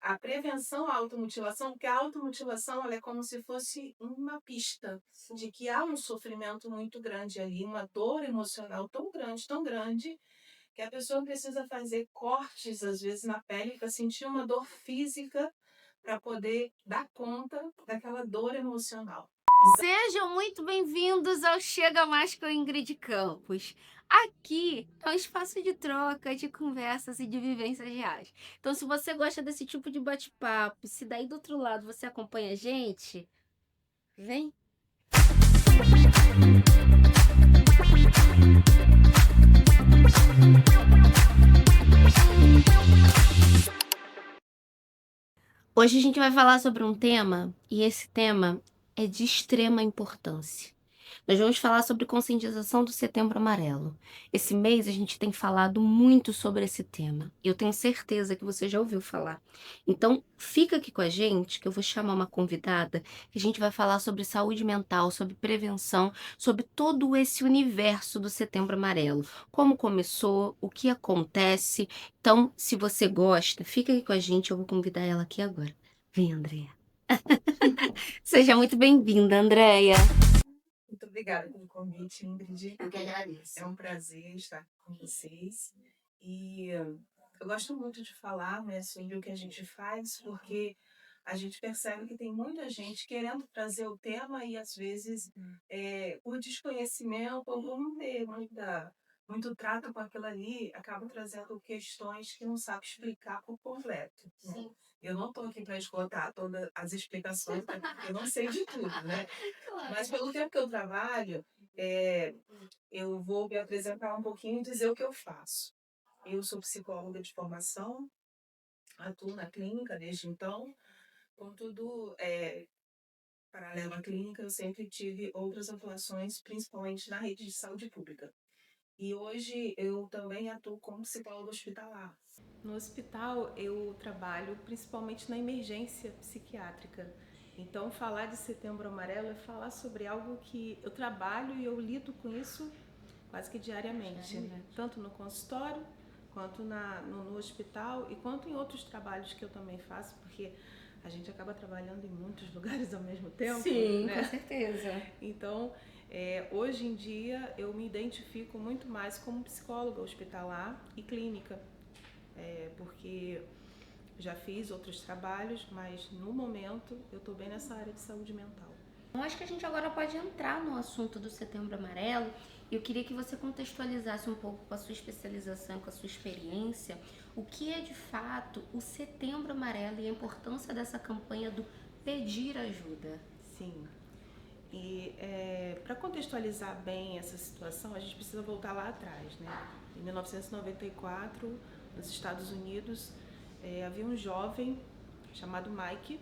a prevenção à automutilação, porque a automutilação ela é como se fosse uma pista de que há um sofrimento muito grande ali, uma dor emocional tão grande, que a pessoa precisa fazer cortes, às vezes, na pele para sentir uma dor física, para poder dar conta daquela dor emocional. Sejam muito bem-vindos ao Chega Mais com Ingrid Campos. Aqui é um espaço de troca, de conversas e de vivências reais. Então, se você gosta desse tipo de bate-papo, se daí do outro lado você acompanha a gente, vem. Hoje a gente vai falar sobre um tema, e esse tema é de extrema importância. Nós vamos falar sobre conscientização do Setembro Amarelo. Esse mês a gente tem falado muito sobre esse tema. E eu tenho certeza que você já ouviu falar. Então, fica aqui com a gente, que eu vou chamar uma convidada, que a gente vai falar sobre saúde mental, sobre prevenção, sobre todo esse universo do Setembro Amarelo. Como começou, o que acontece. Então, se você gosta, fica aqui com a gente, eu vou convidar ela aqui agora. Vem, Andréia. Seja muito bem-vinda, Andréia. Muito obrigada pelo convite, Ingrid. Eu que agradeço. É um prazer estar com vocês. E eu gosto muito de falar, né, sobre o que a gente faz, porque a gente percebe que tem muita gente querendo trazer o tema e, às vezes, por desconhecimento ou por não ter muito trato com aquilo ali, acaba trazendo questões que não sabe explicar por completo, né? Sim. Eu não estou aqui para esgotar todas as explicações, né, porque eu não sei de tudo, né? Mas pelo tempo que eu trabalho, eu vou me apresentar um pouquinho e dizer o que eu faço. Eu sou psicóloga de formação, atuo na clínica desde então. Contudo, paralelo à clínica, eu sempre tive outras atuações, principalmente na rede de saúde pública. E hoje eu também atuo como psicóloga hospitalar. No hospital, eu trabalho principalmente na emergência psiquiátrica. Então, falar de Setembro Amarelo é falar sobre algo que eu trabalho e eu lido com isso quase que diariamente, né? Tanto no consultório, quanto no hospital e quanto em outros trabalhos que eu também faço, porque a gente acaba trabalhando em muitos lugares ao mesmo tempo. Sim, né? com certeza. Então, hoje em dia, eu me identifico muito mais como psicóloga hospitalar e clínica. Porque já fiz outros trabalhos, mas no momento eu estou bem nessa área de saúde mental. Eu acho que a gente agora pode entrar no assunto do Setembro Amarelo e eu queria que você contextualizasse um pouco com a sua especialização, com a sua experiência, o que é de fato o Setembro Amarelo e a importância dessa campanha do pedir ajuda. Sim. E para contextualizar bem essa situação, a gente precisa voltar lá atrás, né? Em 1994, nos Estados Unidos, havia um jovem chamado Mike.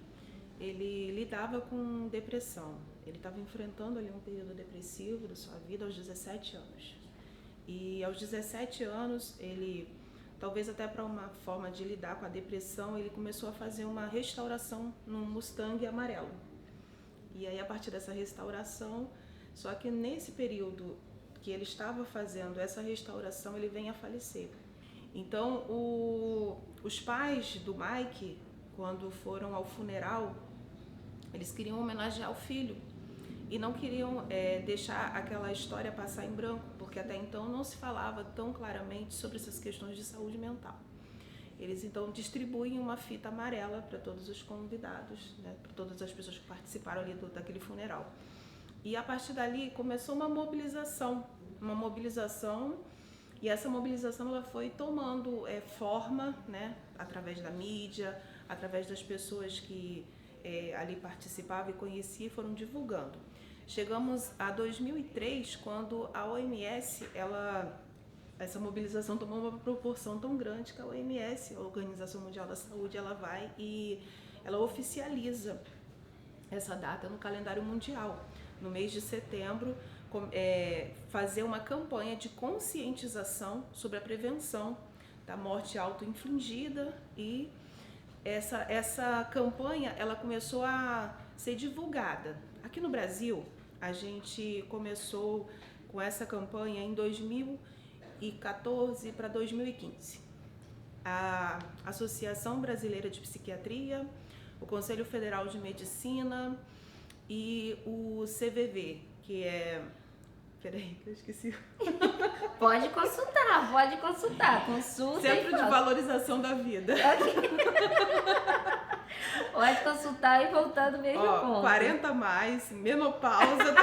Ele lidava com depressão. Ele estava enfrentando ali um período depressivo da sua vida aos 17 anos. E aos 17 anos, ele, talvez até para uma forma de lidar com a depressão, ele começou a fazer uma restauração num Mustang amarelo. E aí, a partir dessa restauração, só que nesse período que ele estava fazendo essa restauração, ele vem a falecer. Então, os pais do Mike, quando foram ao funeral, eles queriam homenagear o filho e não queriam deixar aquela história passar em branco, porque até então não se falava tão claramente sobre essas questões de saúde mental. Eles então distribuem uma fita amarela para todos os convidados, né, para todas as pessoas que participaram ali daquele funeral. E a partir dali começou uma mobilização, e essa mobilização ela foi tomando forma, né, através da mídia, através das pessoas que ali participavam e conheciam, foram divulgando. Chegamos a 2003, quando a OMS, essa mobilização tomou uma proporção tão grande que a OMS, a Organização Mundial da Saúde, ela vai e ela oficializa essa data no calendário mundial. No mês de setembro, fazer uma campanha de conscientização sobre a prevenção da morte auto-infligida, e essa campanha ela começou a ser divulgada. Aqui no Brasil, a gente começou com essa campanha em 2014 para 2015. a Associação Brasileira de Psiquiatria, o Conselho Federal de Medicina e o CVV, que é... Peraí, que eu esqueci. Pode consultar. Consulta. Centro de Valorização da Vida. Pode consultar e voltar do mesmo ponto. 40 mais, menopausa.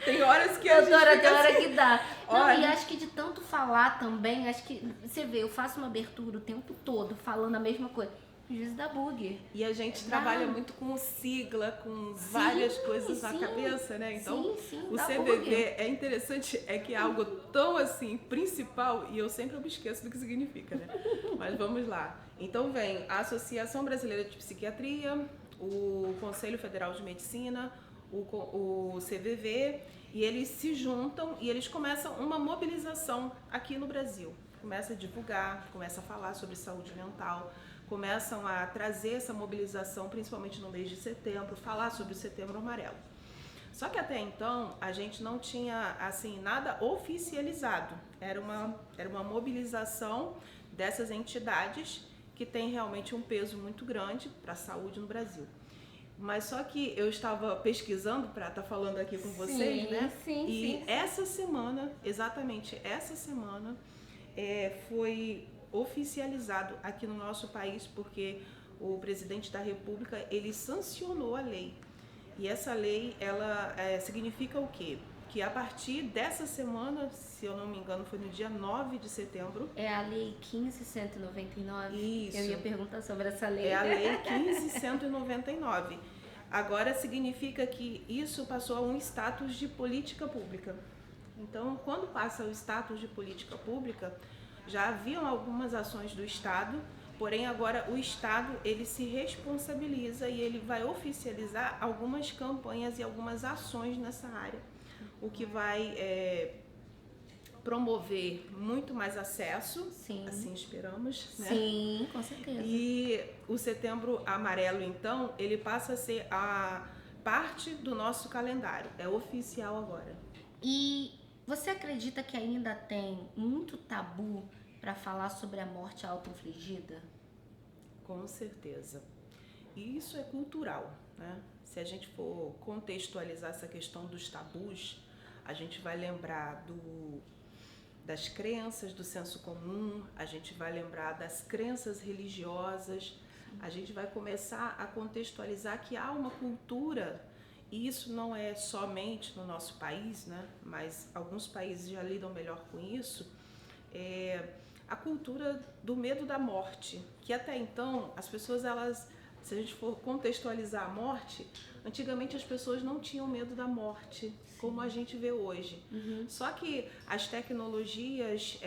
Tem horas que a Doutora, gente tem hora assim, que dá. Não, olha. e acho que de tanto falar também, acho que você vê, eu faço uma abertura o tempo todo falando a mesma coisa. Às vezes dá bug. E a gente trabalha muito com sigla, com várias coisas na cabeça, né? Então, o CVV bug. é interessante, é que é algo tão assim, principal, e eu sempre me esqueço do que significa, né? Mas vamos lá. Então vem a Associação Brasileira de Psiquiatria, o Conselho Federal de Medicina, o CVV, e eles se juntam e eles começam uma mobilização aqui no Brasil. Começa a divulgar, começa a falar sobre saúde mental, começam a trazer essa mobilização, principalmente no mês de setembro, falar sobre o Setembro Amarelo. Só que até então a gente não tinha assim nada oficializado. Era uma mobilização dessas entidades que tem realmente um peso muito grande para a saúde no Brasil. Mas só que eu estava pesquisando para estar falando aqui com vocês, né? E essa semana, exatamente essa semana, foi oficializado aqui no nosso país, porque o presidente da República, ele sancionou a lei. E essa lei, ela significa o quê? Que a partir dessa semana, se eu não me engano, foi no dia 9 de setembro. É a Lei 15.199? Isso. Eu ia perguntar sobre essa lei. É a Lei 15.199. Agora significa que isso passou a um status de política pública. Então, quando passa o status de política pública, já haviam algumas ações do Estado, porém agora o Estado ele se responsabiliza e ele vai oficializar algumas campanhas e algumas ações nessa área, o que vai promover muito mais acesso, assim esperamos, né? Sim, com certeza. E o Setembro Amarelo, então, ele passa a ser a parte do nosso calendário, é oficial agora. E você acredita que ainda tem muito tabu para falar sobre a morte auto-infligida? Com certeza. E isso é cultural, né? Se a gente for contextualizar essa questão dos tabus, a gente vai lembrar das crenças do senso comum, a gente vai lembrar das crenças religiosas, a gente vai começar a contextualizar que há uma cultura, e isso não é somente no nosso país, né? Mas alguns países já lidam melhor com isso, a cultura do medo da morte, que até então as pessoas, se a gente for contextualizar a morte, antigamente as pessoas não tinham medo da morte, como a gente vê hoje. Só que as tecnologias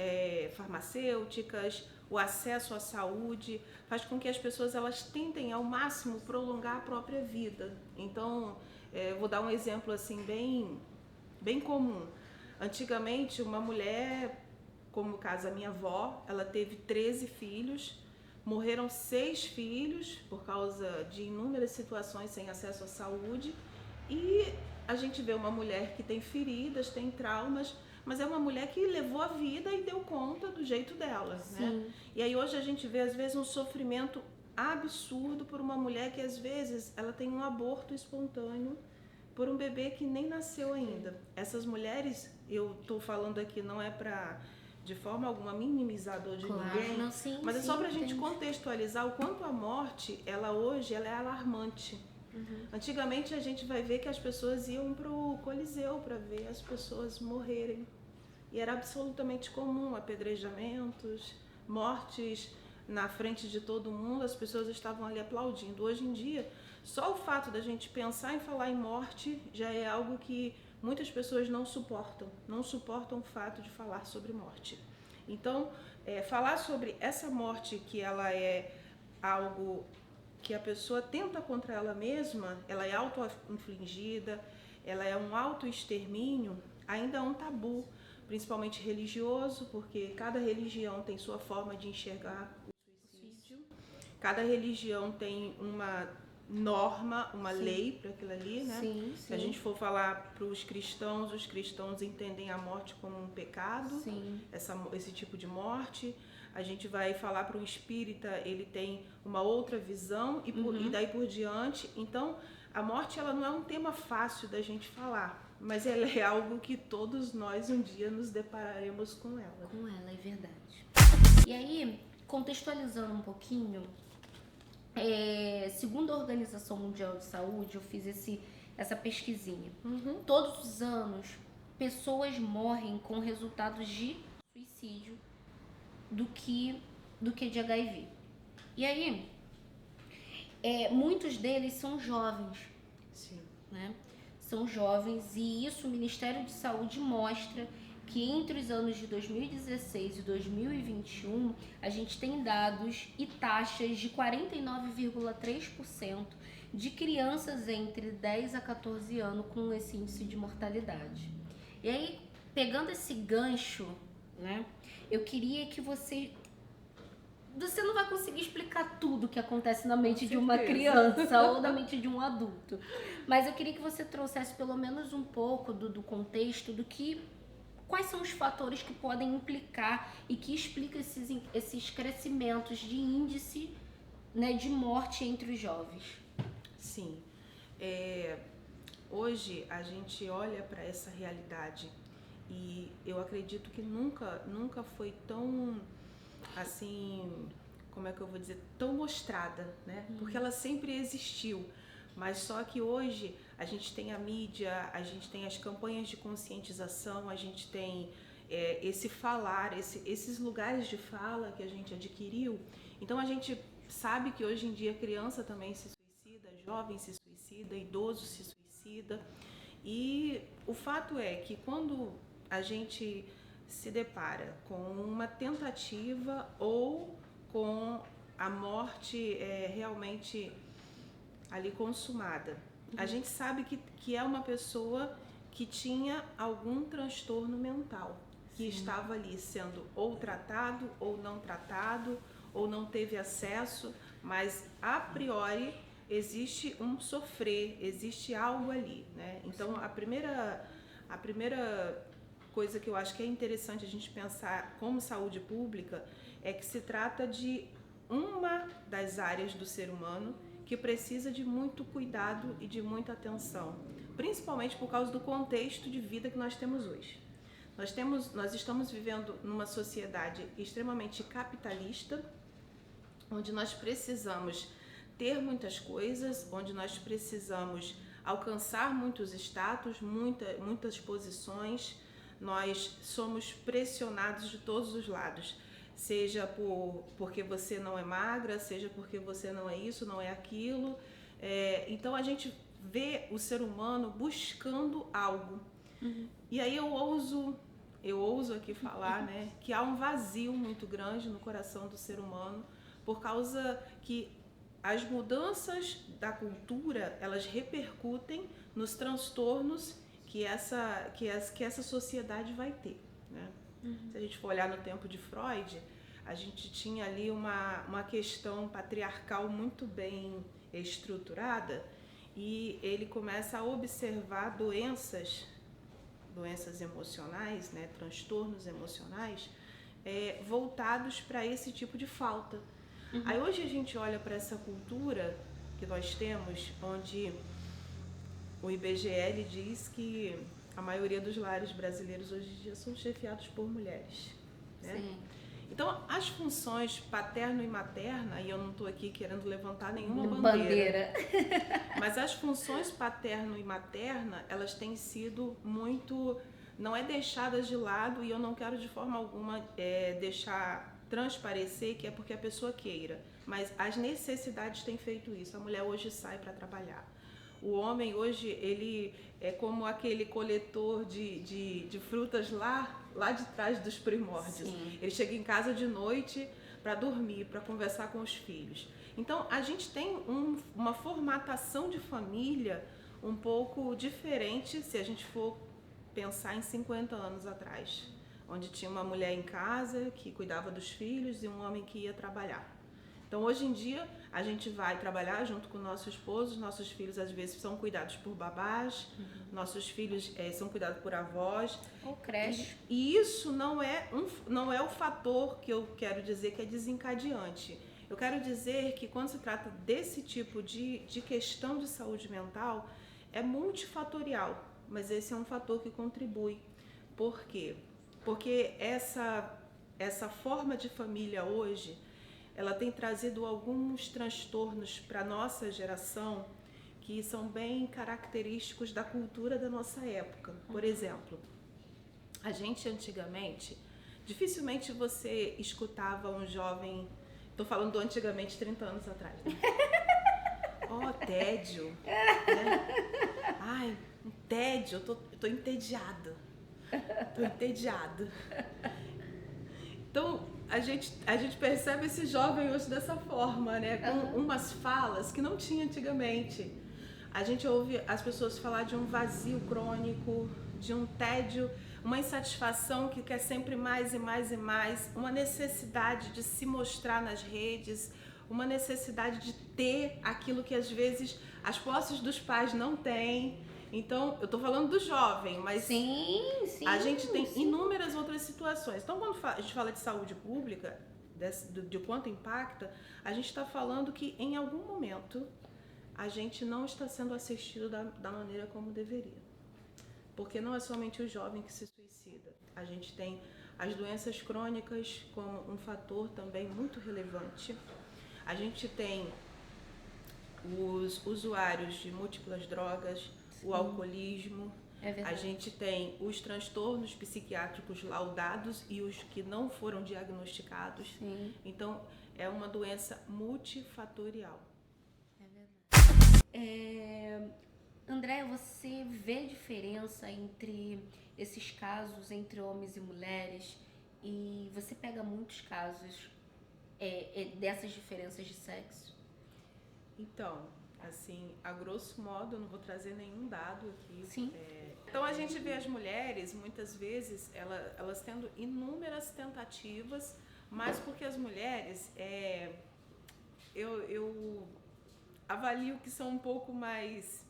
farmacêuticas, o acesso à saúde, faz com que as pessoas elas tentem ao máximo prolongar a própria vida. Então, vou dar um exemplo assim bem comum. Antigamente, uma mulher, como no caso a minha avó, ela teve 13 filhos, morreram 6 filhos por causa de inúmeras situações sem acesso à saúde, e a gente vê uma mulher que tem feridas, tem traumas, mas é uma mulher que levou a vida e deu conta do jeito dela, né? E aí hoje a gente vê às vezes um sofrimento absurdo por uma mulher que às vezes ela tem um aborto espontâneo por um bebê que nem nasceu ainda. Essas mulheres, eu tô falando aqui não é para de forma alguma minimizar a dor de ninguém, não, mas é só para a gente contextualizar o quanto a morte, hoje ela é alarmante. Antigamente a gente vai ver que as pessoas iam pro Coliseu para ver as pessoas morrerem. E era absolutamente comum apedrejamentos, mortes na frente de todo mundo, as pessoas estavam ali aplaudindo. Hoje em dia, só o fato da gente pensar em falar em morte já é algo que muitas pessoas não suportam o fato de falar sobre morte. Então, falar sobre essa morte, que ela é algo que a pessoa tenta contra ela mesma, ela é auto-infligida, ela é um auto-extermínio, ainda é um tabu, principalmente religioso, porque cada religião tem sua forma de enxergar o suicídio, cada religião tem uma norma, uma Sim. lei para aquilo ali, né? Sim, Se a gente for falar para os cristãos entendem a morte como um pecado, sim. esse tipo de morte. A gente vai falar para o espírita, ele tem uma outra visão e daí por diante. Então, a morte ela não é um tema fácil da gente falar, mas ela é algo que todos nós um dia nos depararemos com ela. Com ela, é verdade. E aí, contextualizando um pouquinho, segundo a Organização Mundial de Saúde, eu fiz essa pesquisinha. Todos os anos, pessoas morrem com resultados de suicídio do que de HIV. E aí, muitos deles são jovens. Sim. Né? São jovens, e isso o Ministério de Saúde mostra que entre os anos de 2016 e 2021 a gente tem dados e taxas de 49,3% de crianças entre 10 a 14 anos com esse índice de mortalidade. E aí, pegando esse gancho, né, eu queria que você não vai conseguir explicar tudo que acontece na mente de uma criança ou na mente de um adulto. Mas eu queria que você trouxesse pelo menos um pouco do contexto quais são os fatores que podem implicar e que explicam esses crescimentos de índice, né, de morte entre os jovens. Sim. Hoje a gente olha para essa realidade e eu acredito que nunca foi tão, assim, como é que eu vou dizer, tão mostrada, né? Porque ela sempre existiu, mas só que hoje a gente tem a mídia, a gente tem as campanhas de conscientização, a gente tem esse falar, esses lugares de fala que a gente adquiriu. Então a gente sabe que hoje em dia criança também se suicida, jovem se suicida, idoso se suicida. E o fato é que quando a gente se depara com uma tentativa ou com a morte realmente ali consumada, a gente sabe que é uma pessoa que tinha algum transtorno mental, que estava ali sendo ou tratado ou não teve acesso, mas a priori existe um sofrer, existe algo ali, né? Então a primeira coisa que eu acho que é interessante a gente pensar como saúde pública é que se trata de uma das áreas do ser humano que precisa de muito cuidado e de muita atenção, principalmente por causa do contexto de vida que nós temos hoje. Nós estamos vivendo numa sociedade extremamente capitalista, onde nós precisamos ter muitas coisas, onde nós precisamos alcançar muitos status, muitas posições. Nós somos pressionados de todos os lados, seja porque você não é magra, seja porque você não é isso, não é aquilo. Então a gente vê o ser humano buscando algo. E aí eu ouso aqui falar, né, que há um vazio muito grande no coração do ser humano, por causa que as mudanças da cultura, elas repercutem nos transtornos que essa sociedade vai ter, né? Se a gente for olhar no tempo de Freud, a gente tinha ali uma questão patriarcal muito bem estruturada, e ele começa a observar doenças emocionais, né, transtornos emocionais, voltados para esse tipo de falta. Aí hoje a gente olha para essa cultura que nós temos, onde o IBGE diz que a maioria dos lares brasileiros hoje em dia são chefiados por mulheres, né? Sim. Então, as funções paterno e materna, e eu não estou aqui querendo levantar nenhuma bandeira, mas as funções paterno e materna, elas têm sido muito, não é deixadas de lado, e eu não quero de forma alguma deixar transparecer que é porque a pessoa queira, mas as necessidades têm feito isso. A mulher hoje sai para trabalhar. O homem hoje, ele é como aquele coletor de frutas lá de trás dos primórdios. Sim. Ele chega em casa de noite para dormir, para conversar com os filhos. Então, a gente tem uma formatação de família um pouco diferente se a gente for pensar em 50 anos atrás, onde tinha uma mulher em casa que cuidava dos filhos e um homem que ia trabalhar. Então, hoje em dia, a gente vai trabalhar junto com o nosso esposo, nossos filhos às vezes são cuidados por babás, nossos filhos são cuidados por avós. Ou creche. E isso não é o fator que eu quero dizer que é desencadeante. Eu quero dizer que quando se trata desse tipo de questão de saúde mental, é multifatorial, mas esse é um fator que contribui. Por quê? Porque essa forma de família hoje, ela tem trazido alguns transtornos para a nossa geração que são bem característicos da cultura da nossa época. Por exemplo, a gente antigamente, dificilmente você escutava um jovem, estou falando do antigamente 30 anos atrás, né? Tédio, né? Ai, um tédio, eu tô entediado. Tô entediado. Então, a gente percebe esse jovem hoje dessa forma, né? Com umas falas que não tinha antigamente. A gente ouve as pessoas falar de um vazio crônico, de um tédio, uma insatisfação que quer sempre mais e mais e mais, uma necessidade de se mostrar nas redes, uma necessidade de ter aquilo que às vezes as posses dos pais não têm. Então, eu estou falando do jovem, mas sim, a gente tem inúmeras outras situações. Então, quando a gente fala de saúde pública, de quanto impacta, a gente está falando que em algum momento a gente não está sendo assistido da maneira como deveria. Porque não é somente o jovem que se suicida. A gente tem as doenças crônicas como um fator também muito relevante. A gente tem os usuários de múltiplas drogas, o alcoolismo, a gente tem os transtornos psiquiátricos laudados e os que não foram diagnosticados. Sim. Então, é uma doença multifatorial. É verdade. André, você vê diferença entre esses casos entre homens e mulheres? E você pega muitos casos dessas diferenças de sexo? Então, assim, a grosso modo, eu não vou trazer nenhum dado aqui. Sim. Então, a gente vê as mulheres, muitas vezes, elas tendo inúmeras tentativas, mas porque as mulheres, eu avalio que são um pouco mais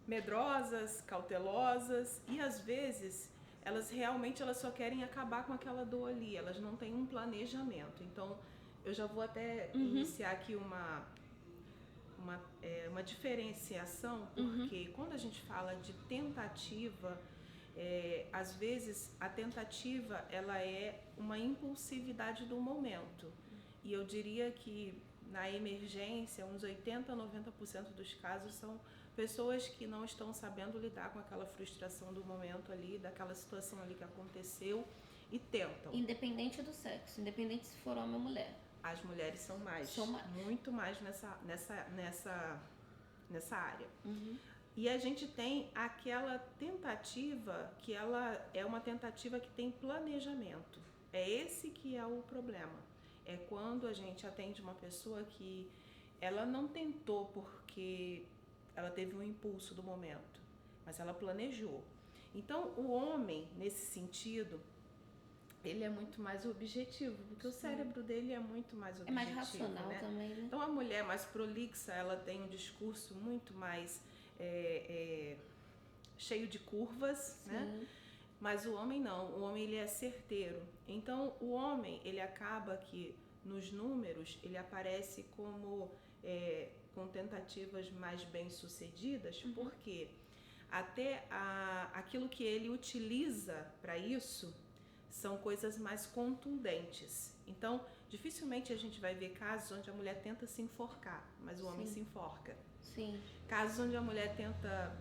medrosas, cautelosas, e às vezes elas só querem acabar com aquela dor ali, elas não têm um planejamento. Então, eu já vou até iniciar aqui uma diferenciação, porque quando a gente fala de tentativa, às vezes a tentativa ela é uma impulsividade do momento. E eu diria que na emergência, uns 80% a 90% dos casos são pessoas que não estão sabendo lidar com aquela frustração do momento ali, daquela situação ali que aconteceu e tentam. Independente do sexo, independente se for homem ou mulher. As mulheres são mais. Muito mais nessa área. E a gente tem aquela tentativa que ela é uma tentativa que tem planejamento. É esse que é o problema. É quando a gente atende uma pessoa que ela não tentou porque ela teve um impulso do momento, mas ela planejou. Então, o homem, nesse sentido, ele é muito mais objetivo, porque o cérebro dele é muito mais objetivo. É mais racional, né? Também, né? Então, a mulher mais prolixa, ela tem um discurso muito mais cheio de curvas, né? Mas o homem não, o homem ele é certeiro. Então, o homem, ele acaba que, nos números, ele aparece como com tentativas mais bem-sucedidas, porque até aquilo que ele utiliza para isso são coisas mais contundentes. Então, dificilmente a gente vai ver casos onde a mulher tenta se enforcar, mas o homem se enforca. Sim. Casos onde a mulher tenta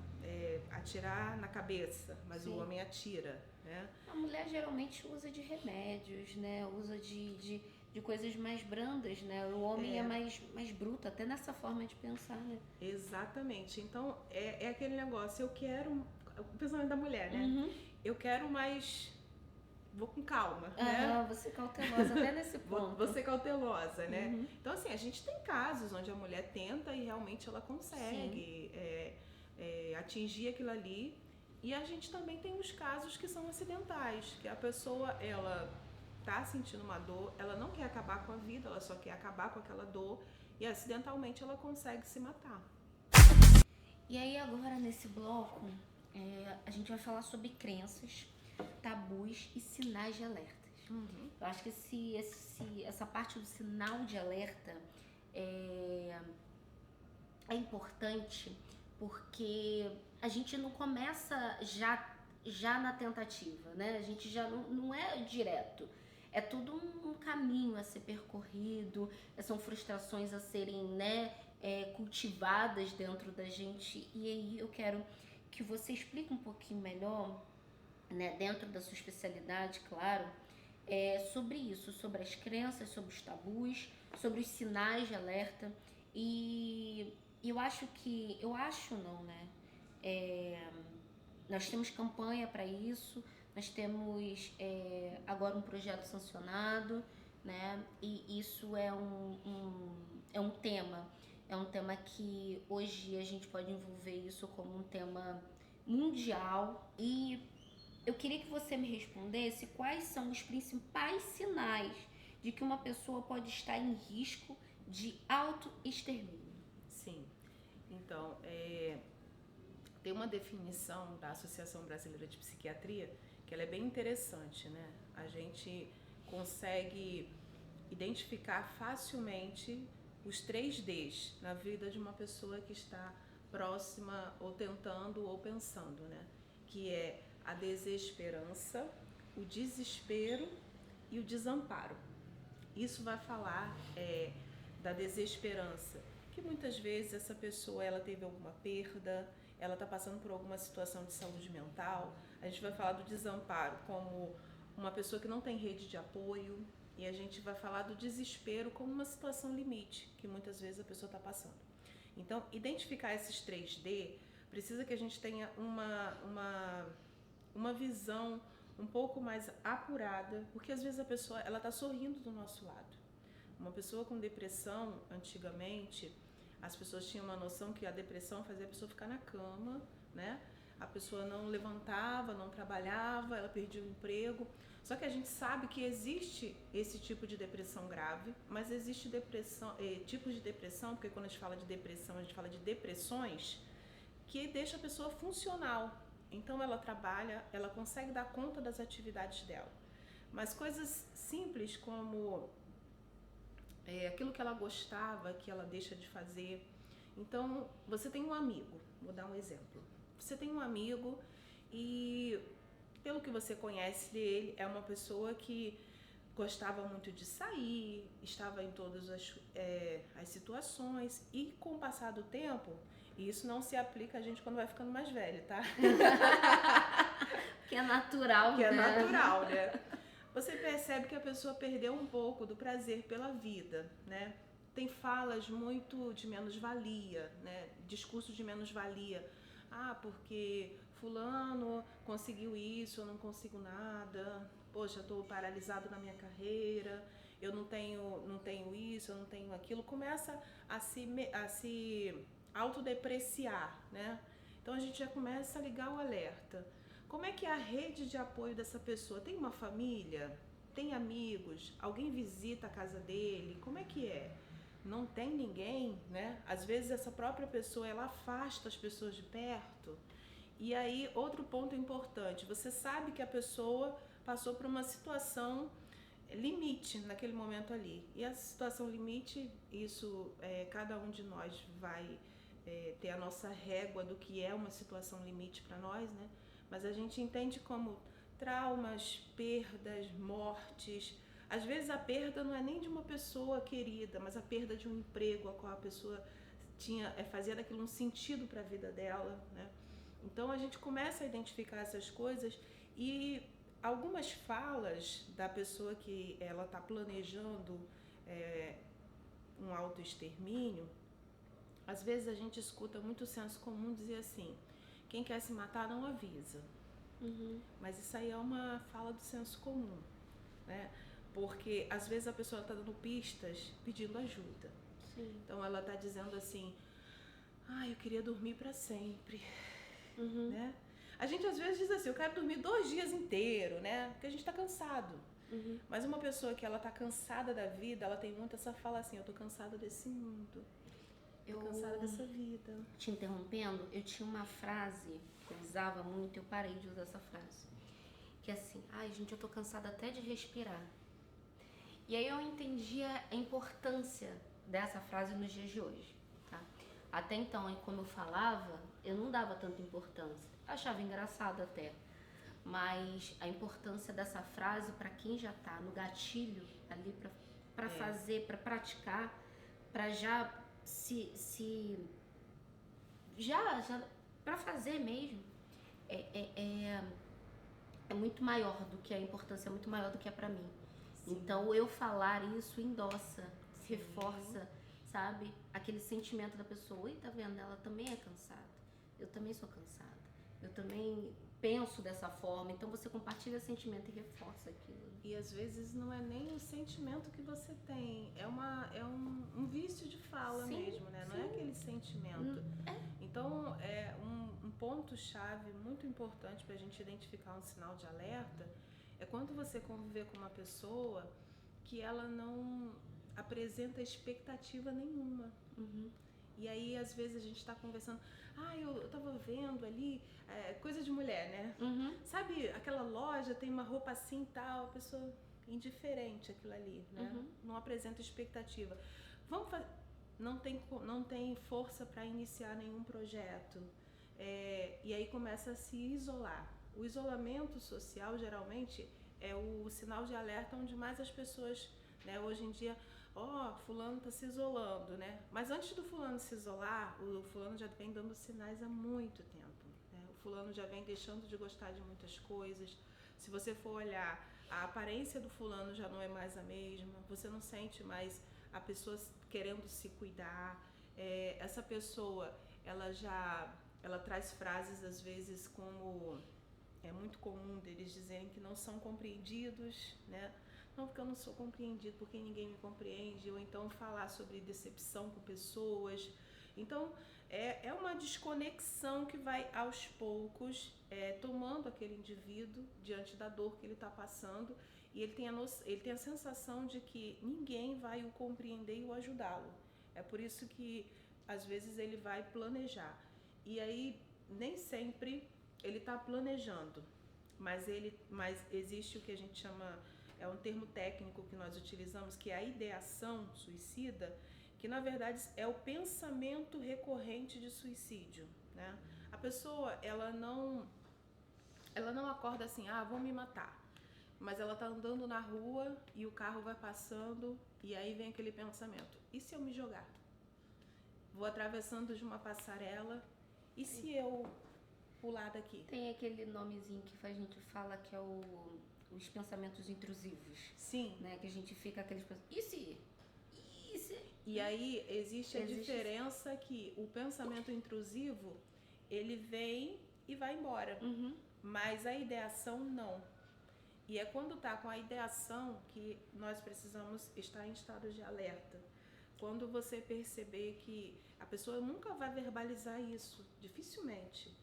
atirar na cabeça, mas o homem atira, né? A mulher geralmente usa de remédios, né? Usa de coisas mais brandas, né? O homem é mais bruto, até nessa forma de pensar, né? Exatamente. Então, é aquele negócio, eu quero... O pensamento da mulher, né? Eu quero mais... Vou com calma, né? Vou ser cautelosa até nesse ponto. Vou ser cautelosa, né? Então, assim, a gente tem casos onde a mulher tenta e realmente ela consegue atingir aquilo ali. E a gente também tem os casos que são acidentais, que a pessoa, ela tá sentindo uma dor, ela não quer acabar com a vida, ela só quer acabar com aquela dor e acidentalmente ela consegue se matar. E aí agora nesse bloco, a gente vai falar sobre crenças, tabus e sinais de alertas. Eu acho que essa parte do sinal de alerta é importante porque a gente não começa já na tentativa, né? A gente já não é direto. É tudo um caminho a ser percorrido, são frustrações a serem, né, cultivadas dentro da gente. E aí eu quero que você explique um pouquinho melhor, né, dentro da sua especialidade, claro, sobre isso, sobre as crenças, sobre os tabus, sobre os sinais de alerta. E eu acho não, né? Nós temos campanha para isso, nós temos agora um projeto sancionado, né? E isso é um tema que hoje a gente pode envolver isso como um tema mundial. E eu queria que você me respondesse quais são os principais sinais de que uma pessoa pode estar em risco de autoextermínio. Sim, então, tem uma definição da Associação Brasileira de Psiquiatria que ela é bem interessante, né? A gente consegue identificar facilmente os 3Ds na vida de uma pessoa que está próxima ou tentando ou pensando, né? Que é a desesperança, o desespero e o desamparo. Isso vai falar da desesperança, que muitas vezes essa pessoa ela teve alguma perda, ela está passando por alguma situação de saúde mental. A gente vai falar do desamparo como uma pessoa que não tem rede de apoio, e a gente vai falar do desespero como uma situação limite que muitas vezes a pessoa está passando. Então, identificar esses 3D precisa que a gente tenha uma visão um pouco mais apurada, porque às vezes a pessoa ela está sorrindo do nosso lado. Uma pessoa com depressão, antigamente, as pessoas tinham uma noção que a depressão fazia a pessoa ficar na cama, né? A pessoa não levantava, não trabalhava, ela perdia o emprego. Só que a gente sabe que existe esse tipo de depressão grave, mas existe tipos de depressão, porque quando a gente fala de depressão, a gente fala de depressões que deixa a pessoa funcional. Então ela trabalha, ela consegue dar conta das atividades dela. Mas coisas simples como aquilo que ela gostava, que ela deixa de fazer. Então, você tem um amigo, vou dar um exemplo. Você tem um amigo e, pelo que você conhece dele, é uma pessoa que gostava muito de sair, estava em todas as situações, e com o passar do tempo, e isso não se aplica a gente quando vai ficando mais velho, tá? Que é natural, que né? é natural, né? Você percebe que a pessoa perdeu um pouco do prazer pela vida, né? Tem falas muito de menos-valia, né? Discurso de menos-valia. Ah, porque fulano conseguiu isso, eu não consigo nada. Poxa, eu estou paralisado na minha carreira, eu não tenho isso, eu não tenho aquilo. Começa a se autodepreciar, né? Então a gente já começa a ligar o alerta. Como é que é a rede de apoio dessa pessoa? Tem uma família? Tem amigos? Alguém visita a casa dele? Como é que é? Não tem ninguém, né? Às vezes essa própria pessoa, ela afasta as pessoas de perto. E aí, outro ponto importante, você sabe que a pessoa passou por uma situação limite naquele momento ali. E a situação limite, isso cada um de nós vai ter a nossa régua do que é uma situação limite para nós, né? Mas a gente entende como traumas, perdas, mortes. Às vezes a perda não é nem de uma pessoa querida, mas a perda de um emprego a qual a pessoa fazia daquilo um sentido para a vida dela, né? Então a gente começa a identificar essas coisas, e algumas falas da pessoa que ela está planejando um autoextermínio, às vezes a gente escuta muito senso comum dizer assim: quem quer se matar não avisa. Mas isso aí é uma fala do senso comum, né? Porque às vezes a pessoa está dando pistas pedindo ajuda. Sim. Então ela está dizendo assim: eu queria dormir para sempre, né? A gente às vezes diz assim: eu quero dormir 2 dias inteiros, né? Porque a gente está cansado. Mas uma pessoa que ela tá cansada da vida, ela tem muito essa fala assim, eu tô cansada desse mundo. Tô cansada dessa vida. Te interrompendo, eu tinha uma frase que eu usava muito, eu parei de usar essa frase. Que é assim, ai gente, eu tô cansada até de respirar. E aí eu entendi a importância dessa frase nos dias de hoje, tá? Até então, como eu falava, eu não dava tanta importância. Achava engraçado até. Mas a importância dessa frase para quem já tá no gatilho ali para fazer, para praticar, para já já para fazer mesmo, é muito maior do que a importância, é muito maior do que é para mim. Sim. Então eu falar isso endossa, reforça, sabe? Aquele sentimento da pessoa, oi, tá vendo? Ela também é cansada. Eu também sou cansada. Eu também penso dessa forma. Então você compartilha sentimento e reforça aquilo. E às vezes não é nem o sentimento que você tem, é um vício de fala. Sim, mesmo, né? Não é aquele sentimento. Então, um ponto-chave muito importante para a gente identificar um sinal de alerta é quando você conviver com uma pessoa que ela não apresenta expectativa nenhuma. E aí, às vezes, a gente está conversando, eu tava vendo ali, coisa de mulher, né? Sabe, aquela loja tem uma roupa assim e tal, a pessoa indiferente aquilo ali, né? Não apresenta expectativa. Não tem força para iniciar nenhum projeto. E aí começa a se isolar. O isolamento social, geralmente, é o sinal de alerta onde mais as pessoas, né, hoje em dia, fulano tá se isolando, né? Mas antes do fulano se isolar, o fulano já vem dando sinais há muito tempo, né? O fulano já vem deixando de gostar de muitas coisas. Se você for olhar, a aparência do fulano já não é mais a mesma, você não sente mais a pessoa querendo se cuidar. Essa pessoa, ela traz frases às vezes como... É muito comum deles dizerem que não são compreendidos, né? Não, porque eu não sou compreendido, porque ninguém me compreende, ou então falar sobre decepção com pessoas. Então, é uma desconexão que vai aos poucos tomando aquele indivíduo diante da dor que ele está passando, e ele tem a sensação de que ninguém vai o compreender e o ajudá-lo. É por isso que, às vezes, ele vai planejar. E aí, nem sempre ele está planejando, mas existe o que a gente chama... É um termo técnico que nós utilizamos, que é a ideação suicida, que na verdade é o pensamento recorrente de suicídio, né? A pessoa, ela não acorda assim, vou me matar. Mas ela tá andando na rua e o carro vai passando e aí vem aquele pensamento, e se eu me jogar? Vou atravessando de uma passarela, e se eu pular daqui? Tem aquele nomezinho que a gente fala que é os pensamentos intrusivos. Sim. Né? Que a gente fica aqueles pensamentos, e se? E aí existe a diferença que o pensamento intrusivo, ele vem e vai embora. Mas a ideação não. E é quando tá com a ideação que nós precisamos estar em estado de alerta. Quando você perceber que a pessoa nunca vai verbalizar isso, dificilmente,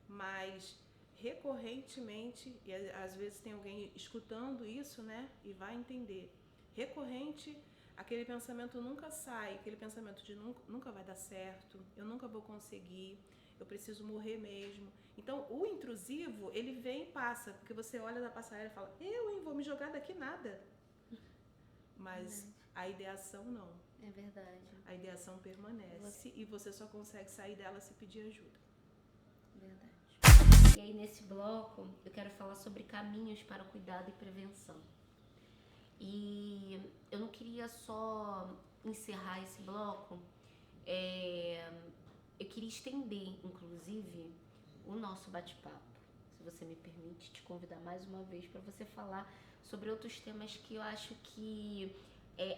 mas recorrentemente, e às vezes tem alguém escutando isso, né, e vai entender, recorrente, aquele pensamento nunca sai, aquele pensamento de nunca vai dar certo, eu nunca vou conseguir, eu preciso morrer mesmo. Então, o intrusivo, ele vem e passa, porque você olha da passarela e fala, vou me jogar daqui nada. Mas a ideação não. É verdade. A ideação permanece e você só consegue sair dela se pedir ajuda. Verdade. E aí, nesse bloco, eu quero falar sobre caminhos para cuidado e prevenção. E eu não queria só encerrar esse bloco, eu queria estender, inclusive, o nosso bate-papo. Se você me permite te convidar mais uma vez para você falar sobre outros temas que eu acho que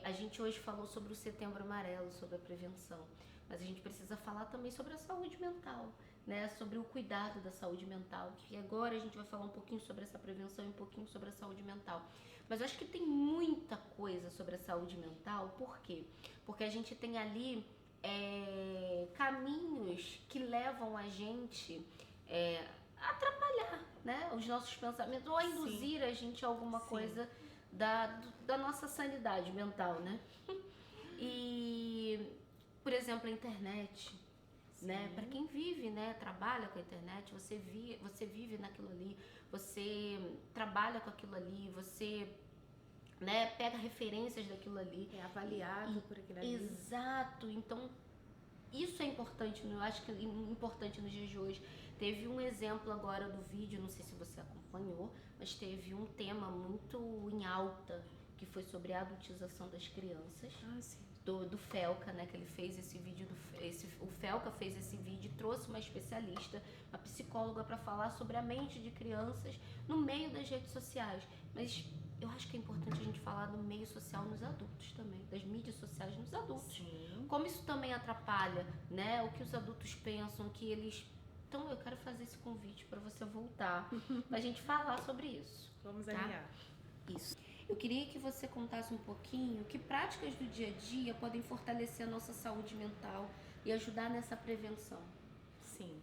a gente hoje falou sobre o Setembro Amarelo, sobre a prevenção, mas a gente precisa falar também sobre a saúde mental, né? Sobre o cuidado da saúde mental, que agora a gente vai falar um pouquinho sobre essa prevenção e um pouquinho sobre a saúde mental. Mas eu acho que tem muita coisa sobre a saúde mental, por quê? Porque a gente tem ali caminhos que levam a gente a atrapalhar, né, os nossos pensamentos, ou a induzir a gente a alguma coisa da nossa sanidade mental, né? E, por exemplo, a internet, né? Para quem vive, né? Trabalha com a internet, você vive naquilo ali, você trabalha com aquilo ali, você, né, pega referências daquilo ali. É avaliado por aquilo ali. Exato. Então, isso é importante, eu acho que é importante nos dias de hoje. Teve um exemplo agora do vídeo, não sei se você acompanhou, mas teve um tema muito em alta, que foi sobre a adultização das crianças. Ah, sim. Do Felca, né, que ele fez esse vídeo, o Felca fez esse vídeo e trouxe uma especialista, uma psicóloga, para falar sobre a mente de crianças no meio das redes sociais. Mas eu acho que é importante a gente falar do meio social nos adultos também, das mídias sociais nos adultos. Sim. Como isso também atrapalha, né, o que os adultos pensam, que eles... Então eu quero fazer esse convite para você voltar, pra gente falar sobre isso. Vamos tá? alinhar. Isso. Eu queria que você contasse um pouquinho que práticas do dia a dia podem fortalecer a nossa saúde mental e ajudar nessa prevenção. Sim.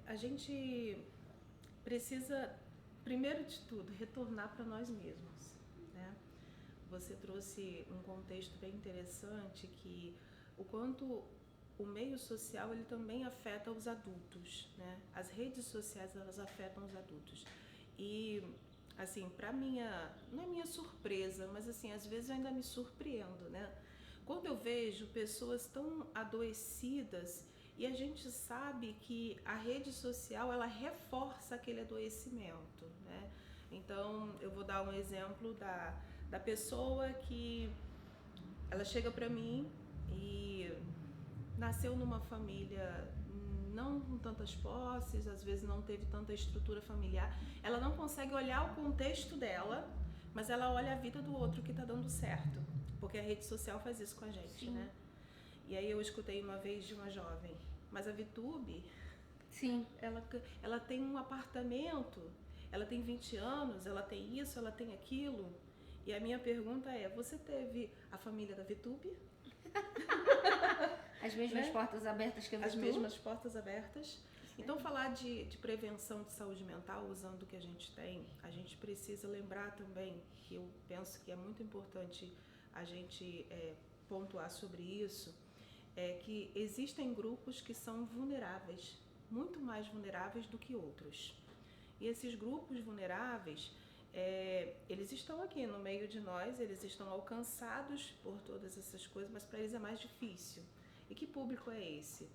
A gente precisa, primeiro de tudo, retornar para nós mesmos, né? Você trouxe um contexto bem interessante, que o quanto o meio social ele também afeta os adultos, né? As redes sociais elas afetam os adultos. E assim, não é minha surpresa, mas assim, às vezes eu ainda me surpreendo, né? Quando eu vejo pessoas tão adoecidas e a gente sabe que a rede social ela reforça aquele adoecimento, né? Então, eu vou dar um exemplo da pessoa que ela chega para mim e nasceu numa família não com tantas posses, às vezes não teve tanta estrutura familiar, ela não consegue olhar o contexto dela, mas ela olha a vida do outro que está dando certo, porque a rede social faz isso com a gente, Sim. né? E aí eu escutei uma vez de uma jovem, mas a VTube, Sim. ela tem um apartamento, ela tem 20 anos, ela tem isso, ela tem aquilo, e a minha pergunta é, você teve a família da VTube? As mesmas né? portas abertas que a As VTube? mesmas portas abertas. Então, falar de prevenção de saúde mental, usando o que a gente tem, a gente precisa lembrar também, que eu penso que é muito importante a gente pontuar sobre isso, é que existem grupos que são vulneráveis, muito mais vulneráveis do que outros. E esses grupos vulneráveis, eles estão aqui no meio de nós, eles estão alcançados por todas essas coisas, mas para eles é mais difícil. E que público é esse?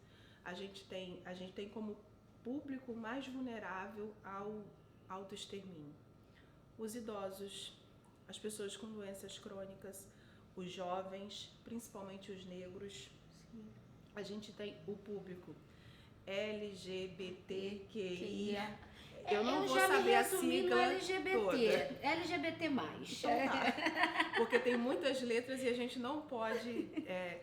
A gente tem como público mais vulnerável ao autoextermínio os idosos, as pessoas com doenças crônicas, os jovens, principalmente os negros. Sim. A gente tem o público LGBTQIA. Eu não vou saber a sigla LGBT, toda. LGBT+. Então tá. Porque tem muitas letras e a gente não pode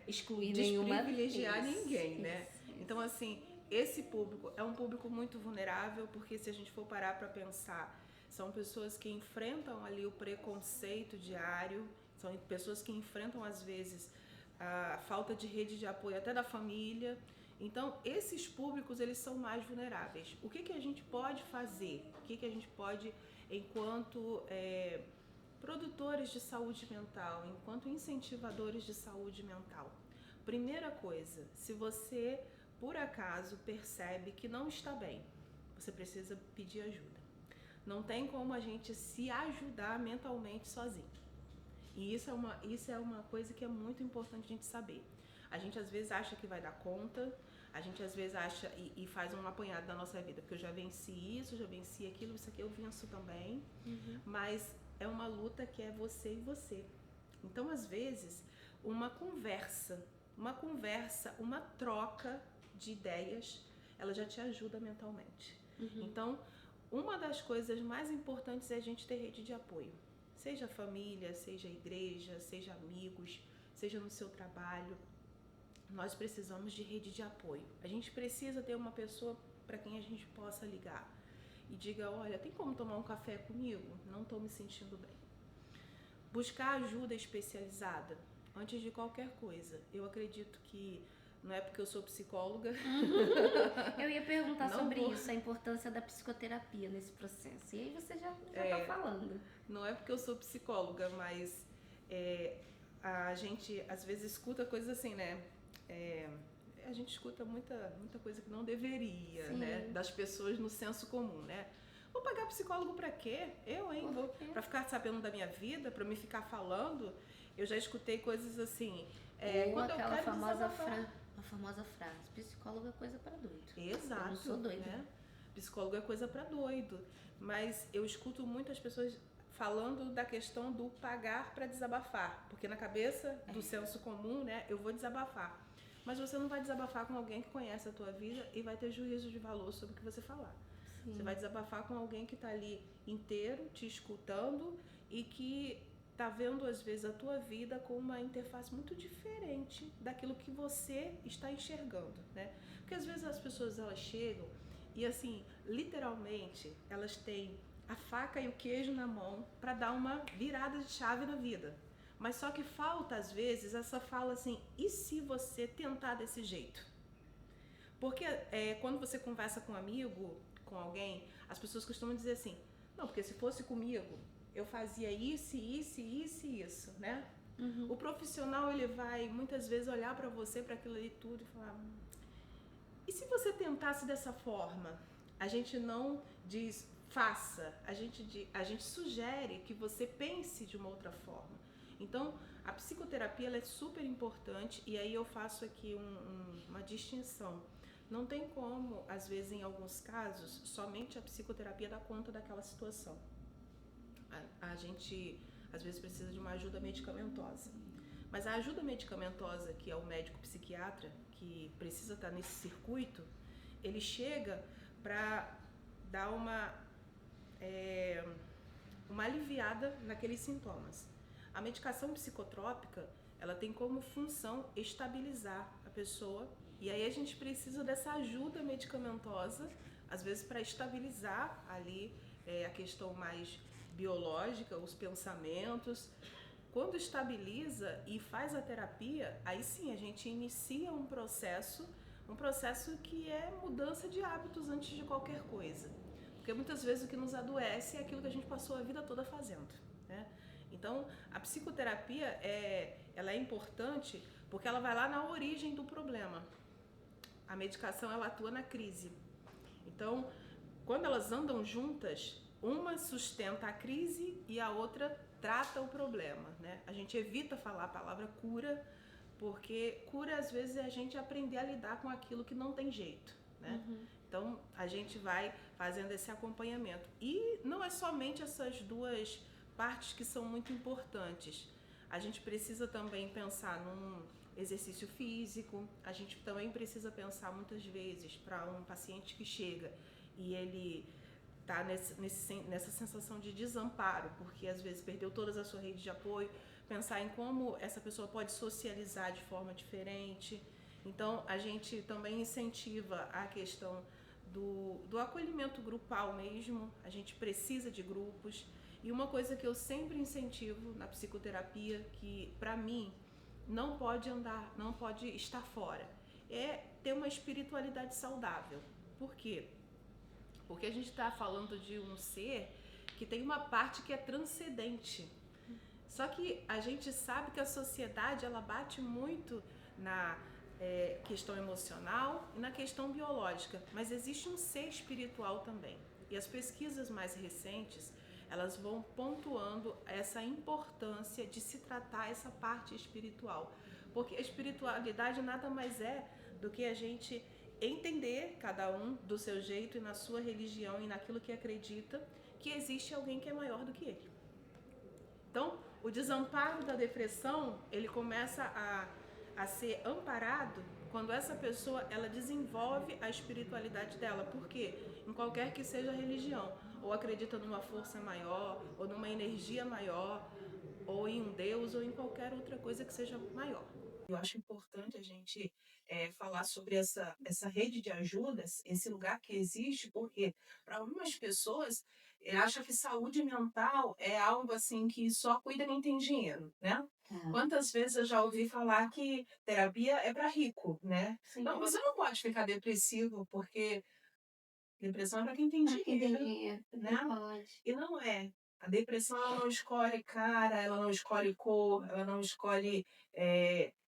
excluir nenhuma. desprivilegiar ninguém, né? Isso. Então, assim, esse público é um público muito vulnerável, porque se a gente for parar para pensar, são pessoas que enfrentam ali o preconceito diário, são pessoas que enfrentam, às vezes, a falta de rede de apoio até da família. Então, esses públicos, eles são mais vulneráveis. O que a gente pode fazer? O que a gente pode, enquanto produtores de saúde mental, enquanto incentivadores de saúde mental? Primeira coisa, se você, por acaso, percebe que não está bem, você precisa pedir ajuda. Não tem como a gente se ajudar mentalmente sozinho. E isso é uma coisa que é muito importante a gente saber. A gente às vezes acha que vai dar conta, a gente às vezes acha e faz um apanhado da nossa vida, porque eu já venci isso, já venci aquilo, isso aqui eu venço também, mas é uma luta que é você e você. Então, às vezes, uma conversa, uma troca de ideias, ela já te ajuda mentalmente. Então, uma das coisas mais importantes é a gente ter rede de apoio. Seja família, seja igreja, seja amigos, seja no seu trabalho. Nós precisamos de rede de apoio. A gente precisa ter uma pessoa para quem a gente possa ligar e diga, olha, tem como tomar um café comigo? Não estou me sentindo bem. Buscar ajuda especializada antes de qualquer coisa. Eu acredito que Não é porque eu sou psicóloga. Eu ia perguntar Não sobre vou. isso, a importância da psicoterapia nesse processo. E aí você já tá falando. Não é porque eu sou psicóloga, mas a gente às vezes escuta coisas assim, né? A gente escuta muita coisa que não deveria, Sim. né? Das pessoas no senso comum, né? Vou pagar psicólogo pra quê? Eu, hein? Por quê? Pra ficar sabendo da minha vida, pra me ficar falando. Eu já escutei coisas assim. Ou Quando aquela eu quero desabafar. a famosa frase, psicólogo é coisa para doido. Exato. Eu não sou doida. Né? Psicólogo é coisa pra doido. Mas eu escuto muitas pessoas falando da questão do pagar pra desabafar. Porque na cabeça do senso comum, né, eu vou desabafar. Mas você não vai desabafar com alguém que conhece a tua vida e vai ter juízo de valor sobre o que você falar. Sim. Você vai desabafar com alguém que tá ali inteiro, te escutando e que tá vendo às vezes a tua vida com uma interface muito diferente daquilo que você está enxergando, né? Porque às vezes as pessoas elas chegam e assim, literalmente, elas têm a faca e o queijo na mão para dar uma virada de chave na vida. Mas só que falta às vezes essa fala assim, e se você tentar desse jeito? Porque quando você conversa com um amigo, com alguém, as pessoas costumam dizer assim, não, porque se fosse comigo, eu fazia isso, isso, isso e isso, né? O profissional, ele vai muitas vezes olhar para você, para aquilo ali tudo e falar, e se você tentasse dessa forma? A gente não diz faça, a gente sugere que você pense de uma outra forma. Então, a psicoterapia ela é super importante e aí eu faço aqui uma distinção. Não tem como, às vezes, em alguns casos, somente a psicoterapia dá conta daquela situação. A gente, às vezes, precisa de uma ajuda medicamentosa. Mas a ajuda medicamentosa, que é o médico psiquiatra, que precisa estar nesse circuito, ele chega para dar uma aliviada naqueles sintomas. A medicação psicotrópica, ela tem como função estabilizar a pessoa e aí a gente precisa dessa ajuda medicamentosa, às vezes para estabilizar ali a questão mais biológica, os pensamentos. Quando estabiliza e faz a terapia, aí sim a gente inicia um processo que é mudança de hábitos antes de qualquer coisa. Porque muitas vezes o que nos adoece é aquilo que a gente passou a vida toda fazendo, né? Então, a psicoterapia ela é importante porque ela vai lá na origem do problema. A medicação ela atua na crise. Então, quando elas andam juntas, uma sustenta a crise e a outra trata o problema, né? A gente evita falar a palavra cura, porque cura às vezes é a gente aprender a lidar com aquilo que não tem jeito, né? Então, a gente vai fazendo esse acompanhamento. E não é somente essas duas partes que são muito importantes. A gente precisa também pensar num exercício físico, a gente também precisa pensar muitas vezes para um paciente que chega e ele tá nessa sensação de desamparo, porque às vezes perdeu toda a sua rede de apoio, pensar em como essa pessoa pode socializar de forma diferente. Então, a gente também incentiva a questão do acolhimento grupal mesmo, a gente precisa de grupos. E uma coisa que eu sempre incentivo na psicoterapia, que para mim não pode estar fora, é ter uma espiritualidade saudável. Por quê? Porque a gente está falando de um ser que tem uma parte que é transcendente. Só que a gente sabe que a sociedade ela bate muito na questão emocional e na questão biológica, mas existe um ser espiritual também. E as pesquisas mais recentes elas vão pontuando essa importância de se tratar essa parte espiritual, porque a espiritualidade nada mais é do que a gente entender, cada um do seu jeito e na sua religião e naquilo que acredita, que existe alguém que é maior do que ele. Então, o desamparo da depressão, ele começa a ser amparado quando essa pessoa ela desenvolve a espiritualidade dela, porque em qualquer que seja a religião, ou acredita numa força maior, ou numa energia maior, ou em um Deus, ou em qualquer outra coisa que seja maior. Eu acho importante a gente falar sobre essa rede de ajudas, esse lugar que existe, porque para algumas pessoas acha que saúde mental é algo assim que só cuida quem tem dinheiro, né? Quantas vezes eu já ouvi falar que terapia é para rico, né? Sim. Não, você não pode ficar depressivo porque depressão é para quem tem Pra quem tem dinheiro, dinheiro, né? não pode. E não é. A depressão ela não escolhe cara, ela não escolhe cor, ela não escolhe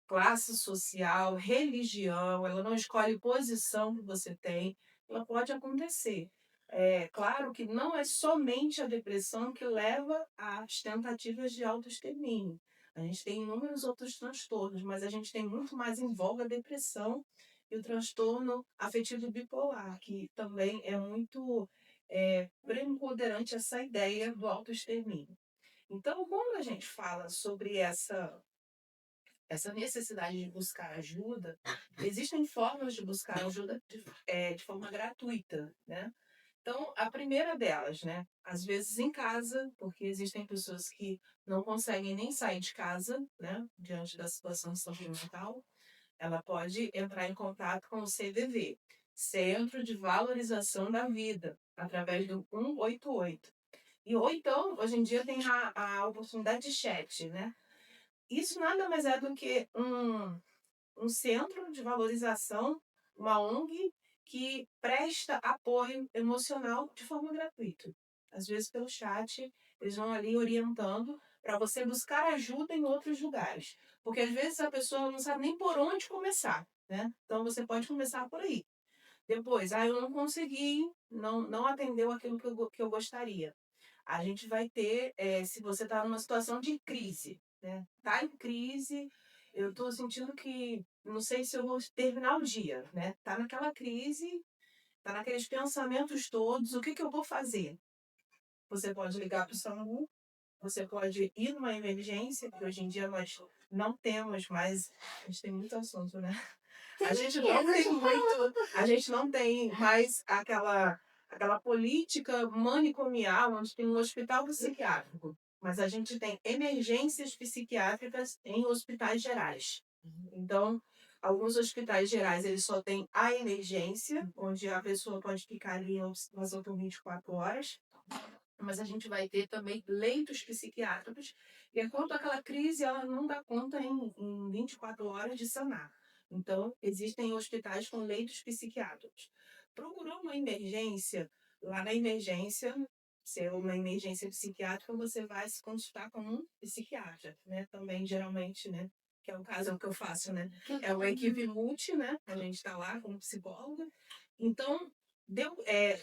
classe social, religião, ela não escolhe posição que você tem. Ela pode acontecer. É claro que não é somente a depressão que leva às tentativas de autoextermínio. A gente tem inúmeros outros transtornos, mas a gente tem muito mais em voga a depressão e o transtorno afetivo bipolar, que também é muito preponderante essa ideia do autoextermínio. Então, quando a gente fala sobre essa necessidade de buscar ajuda, existem formas de buscar ajuda de forma gratuita, né? Então, a primeira delas, né? Às vezes em casa, porque existem pessoas que não conseguem nem sair de casa, né? Diante da situação de saúde mental, ela pode entrar em contato com o CVV, Centro de Valorização da Vida, através do 188. Ou então, hoje em dia tem a oportunidade de chat, né? Isso nada mais é do que um centro de valorização, uma ONG que presta apoio emocional de forma gratuita. Às vezes, pelo chat, eles vão ali orientando para você buscar ajuda em outros lugares. Porque às vezes a pessoa não sabe nem por onde começar, né? Então você pode começar por aí. Depois, eu não consegui, não atendeu aquilo que eu gostaria. A gente vai ter, se você está numa situação de crise, né? Tá em crise, eu estou sentindo que não sei se eu vou terminar o dia, né? Tá naquela crise, tá naqueles pensamentos todos, o que eu vou fazer? Você pode ligar para o SAMU, você pode ir numa emergência, que hoje em dia nós não temos mais, a gente tem muito assunto, né? A gente não tem mais aquela política manicomial onde tem um hospital psiquiátrico, mas a gente tem emergências psiquiátricas em hospitais gerais. Então, alguns hospitais gerais eles só têm a emergência, onde a pessoa pode ficar ali em observação por 24 horas, mas a gente vai ter também leitos psiquiátricos, e enquanto aquela crise ela não dá conta em 24 horas de sanar. Então, existem hospitais com leitos psiquiátricos. Procurou uma emergência, lá na emergência, se é uma emergência psiquiátrica, você vai se consultar com um psiquiatra, né? Também, geralmente, né? Que é o caso é o que eu faço, né? É uma equipe multi, né? A gente está lá como psicóloga. Então,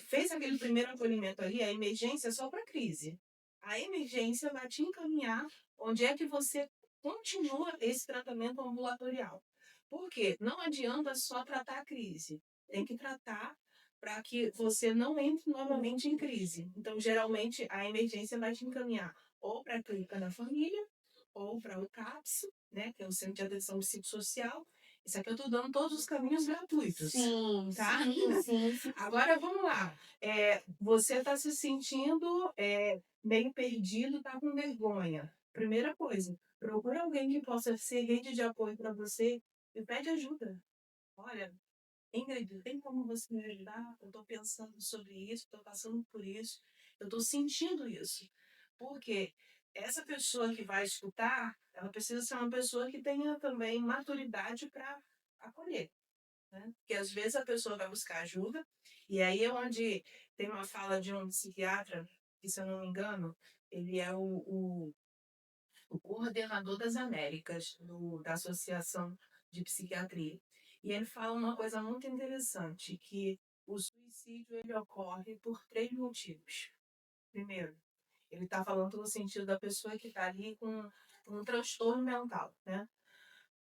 fez aquele primeiro acolhimento ali, a emergência é só para crise. A emergência vai te encaminhar onde é que você continua esse tratamento ambulatorial. Por quê? Não adianta só tratar a crise. Tem que tratar para que você não entre novamente em crise. Então, geralmente, a emergência vai te encaminhar ou para a clínica da família, ou para o CAPS, né, que é o Centro de Atenção Psicossocial. Isso aqui eu estou dando todos os caminhos gratuitos. Sim, tá? sim. Agora vamos lá. Você está se sentindo meio perdido, está com vergonha. Primeira coisa, procura alguém que possa ser rede de apoio para você e pede ajuda. Olha, Ingrid, tem como você me ajudar? Eu estou pensando sobre isso, estou passando por isso, eu estou sentindo isso. Porque essa pessoa que vai escutar, ela precisa ser uma pessoa que tenha também maturidade para acolher, né? Porque às vezes a pessoa vai buscar ajuda, e aí é onde tem uma fala de um psiquiatra, que se eu não me engano, ele é o coordenador das Américas, da Associação de Psiquiatria. E ele fala uma coisa muito interessante, que o suicídio ele ocorre por 3 motivos. Primeiro, ele está falando no sentido da pessoa que está ali com um transtorno mental, né?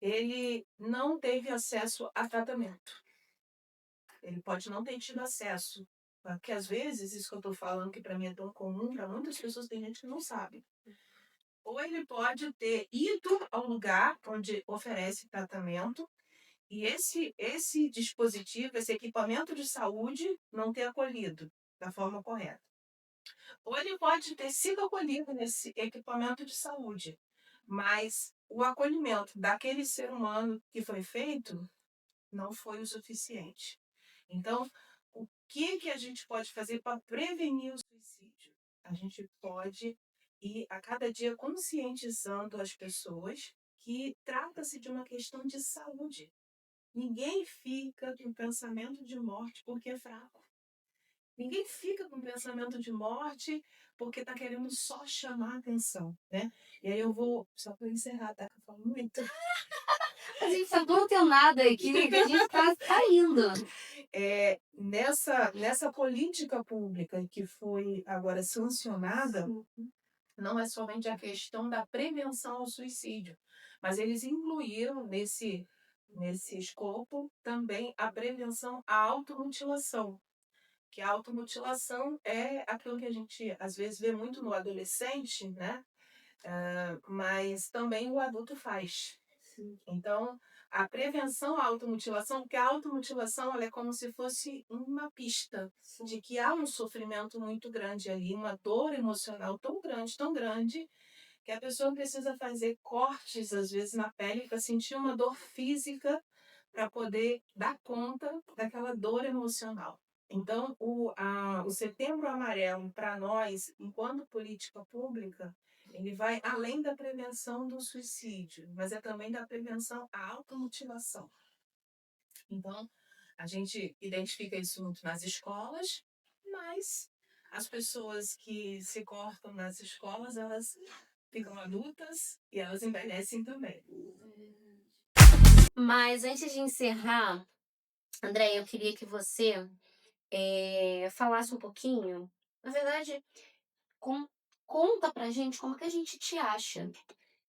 Ele não teve acesso a tratamento. Ele pode não ter tido acesso. Porque às vezes, isso que eu estou falando, que para mim é tão comum, para muitas pessoas tem gente que não sabe. Ou ele pode ter ido ao lugar onde oferece tratamento e esse dispositivo, esse equipamento de saúde, não ter acolhido da forma correta. Ou ele pode ter sido acolhido nesse equipamento de saúde, mas o acolhimento daquele ser humano que foi feito não foi o suficiente. Então, o que a gente pode fazer para prevenir o suicídio? a gente pode ir a cada dia conscientizando as pessoas que trata-se de uma questão de saúde. Ninguém fica com pensamento de morte porque é fraco. Ninguém fica com pensamento de morte porque está querendo só chamar atenção, né? E aí eu vou, só para encerrar, tá? Que eu falo muito. A gente tá contenada aqui, que a gente tá indo. Nessa política pública que foi agora sancionada, não é somente a questão da prevenção ao suicídio, mas eles incluíram nesse escopo também a prevenção à automutilação, que a automutilação é aquilo que a gente às vezes vê muito no adolescente, né? Mas também o adulto faz. Sim. Então, a prevenção à automutilação, porque a automutilação ela é como se fosse uma pista de que há um sofrimento muito grande ali, uma dor emocional tão grande, que a pessoa precisa fazer cortes, às vezes, na pele para sentir uma dor física para poder dar conta daquela dor emocional. Então, o Setembro Amarelo, para nós, enquanto política pública, ele vai além da prevenção do suicídio, mas é também da prevenção à automutilação. Então, a gente identifica isso muito nas escolas, mas as pessoas que se cortam nas escolas, elas ficam adultas e elas envelhecem também. Mas antes de encerrar, André, eu queria que você falasse um pouquinho. Na verdade, conta pra gente como que a gente te acha.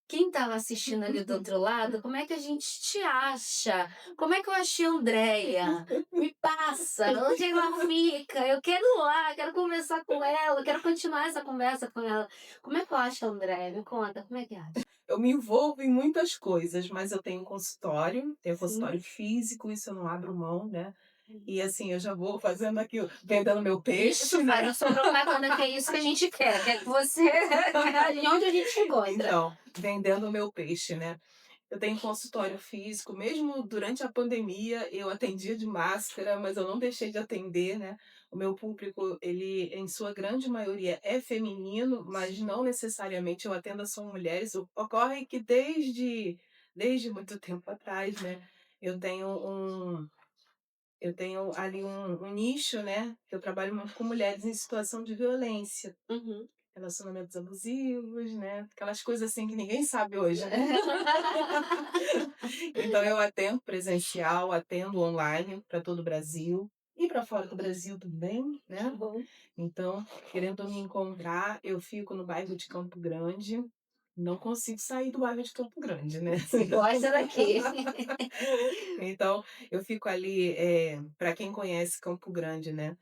Quem tá assistindo ali do outro lado, como é que a gente te acha? Como é que eu achei a Andréia? Me passa, onde ela fica? Eu quero ir lá, quero conversar com ela, quero continuar essa conversa com ela. Como é que eu acho a Andréia? Me conta, como é que acha? Eu me envolvo em muitas coisas, mas eu tenho consultório Sim. consultório físico, isso eu não abro mão, né? E assim, eu já vou fazendo aqui, vendendo meu peixe. Isso, né? faz a sua propaganda, que é isso que a gente quer. Quer que você. Onde a gente encontra? Então, vendendo meu peixe, né? Eu tenho consultório físico, mesmo durante a pandemia, eu atendia de máscara, mas eu não deixei de atender, né? O meu público, ele, em sua grande maioria, é feminino, mas não necessariamente eu atendo só mulheres. Ocorre que desde muito tempo atrás, né? Eu tenho ali um nicho, né? Eu trabalho muito com mulheres em situação de violência. Uhum. Relacionamentos abusivos, né? Aquelas coisas assim que ninguém sabe hoje, né? Então eu atendo presencial, atendo online para todo o Brasil e para fora do Brasil também, né? Bom. Então, querendo me encontrar, eu fico no bairro de Campo Grande. Não consigo sair do bairro de Campo Grande, né? Gosta daqui. Então, eu fico ali, para quem conhece Campo Grande, né?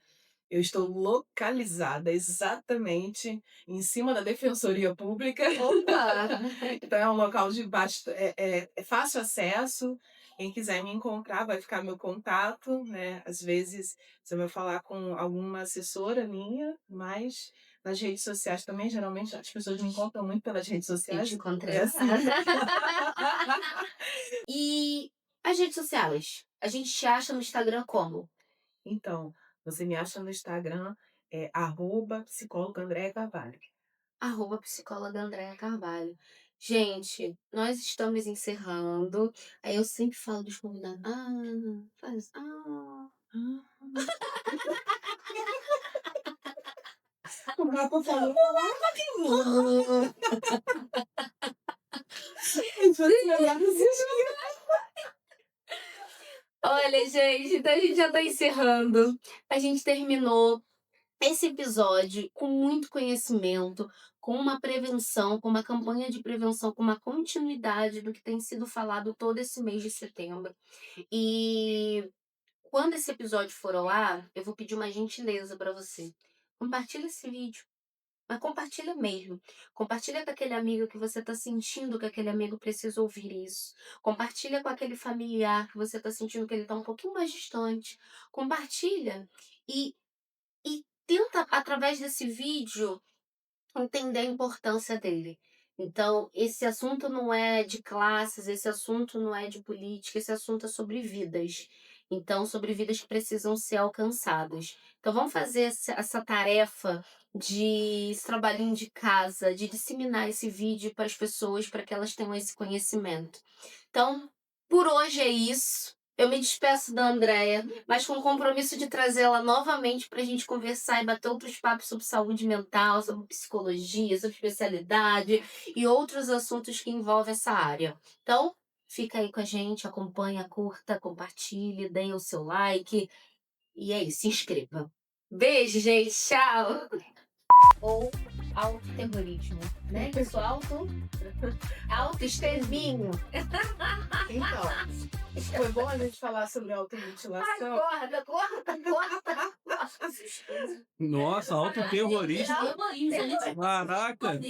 Eu estou localizada exatamente em cima da Defensoria Pública. Opa! Então é um local de é fácil acesso. Quem quiser me encontrar vai ficar meu contato, né? Às vezes você vai falar com alguma assessora minha, mas nas redes sociais também, geralmente as pessoas me encontram muito pelas redes Eu sociais. te encontrei. É assim. E as redes sociais? A gente te acha no Instagram como? Então, você me acha no Instagram, @psicóloga Andréia Carvalho. @psicóloga Andréia Carvalho. Gente, nós estamos encerrando. Aí eu sempre falo dos convidados. Faz. O Rafa falou. Olha, gente, então a gente já tá encerrando. A gente terminou esse episódio com muito conhecimento, com uma prevenção, com uma campanha de prevenção, com uma continuidade do que tem sido falado todo esse mês de setembro. E quando esse episódio for ao ar, eu vou pedir uma gentileza para você. Compartilha esse vídeo. Mas compartilha mesmo. Compartilha com aquele amigo que você está sentindo que aquele amigo precisa ouvir isso. Compartilha com aquele familiar que você está sentindo que ele está um pouquinho mais distante. Compartilha e tenta, através desse vídeo, entender a importância dele. Então, esse assunto não é de classes, esse assunto não é de política, esse assunto é sobre vidas. Então, sobre vidas que precisam ser alcançadas. Então, vamos fazer essa tarefa de esse trabalhinho de casa, de disseminar esse vídeo para as pessoas, para que elas tenham esse conhecimento. Então, por hoje é isso. Eu me despeço da Andréia, mas com o compromisso de trazê-la novamente para a gente conversar e bater outros papos sobre saúde mental, sobre psicologia, sobre especialidade e outros assuntos que envolvem essa área. Então, fica aí com a gente, acompanha, curta, compartilhe, deem o seu like e é isso, se inscreva. Beijo, gente, tchau! Ou autoterrorismo, né? Que eu sou autoestevinho. Então, foi bom a gente falar sobre automutilação. Acorda, corta. Nossa, autoterrorista. Caraca.